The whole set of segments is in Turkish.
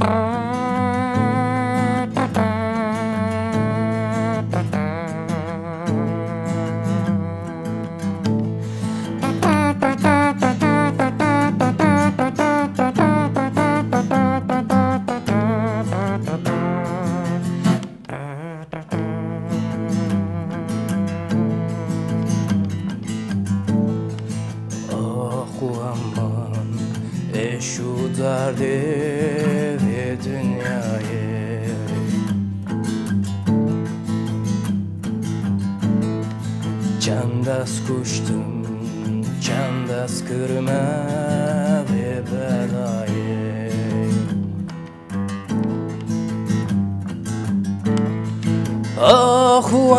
Aman şu derdi ve dünyayı Candas kuştum, candas kırma ve belayı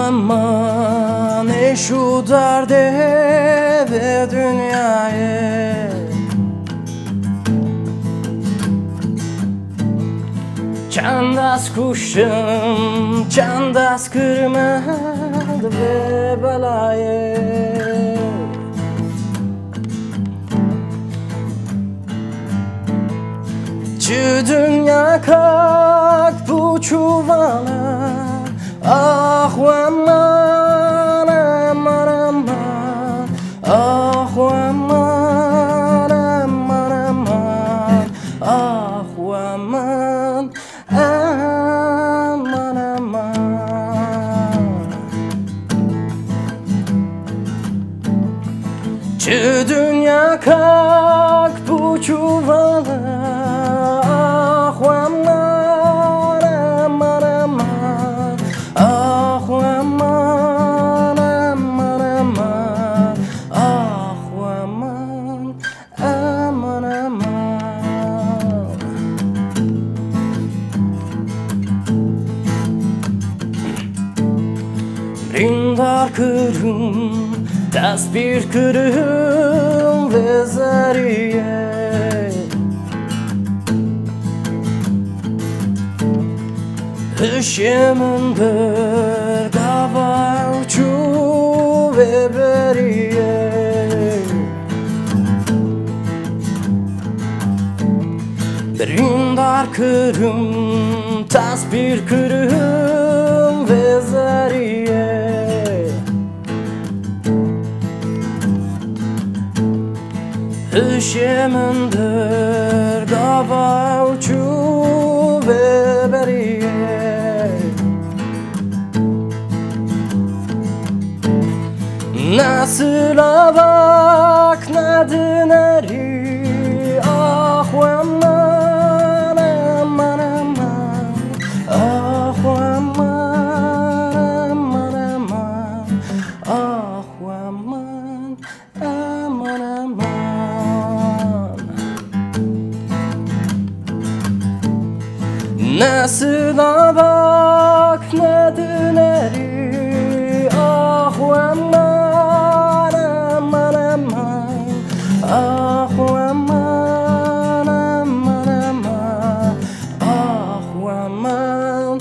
Aman şu derdi ve dünyayı Candas kuşum, candas kırmadı ve belayı Şu dünya kalk bu çuvala Ah aman aman aman Ah aman aman aman Ah aman aman aman Şu dünya kalk bu çuvala Ah aman aman aman Ah aman aman aman Ah aman aman aman Brindar kırım, tasbir kırım ve zariye Işığımındır kavalçu ve beriye Brindar kırım, tasbir kırım ve zariye Işığımındır kavalçu ve beriye Nasıl bak nadineri Ah aman aman aman Ah aman aman aman Ah aman aman aman Nasıl bak nadineri Ah aman Ah aman aman aman Ah aman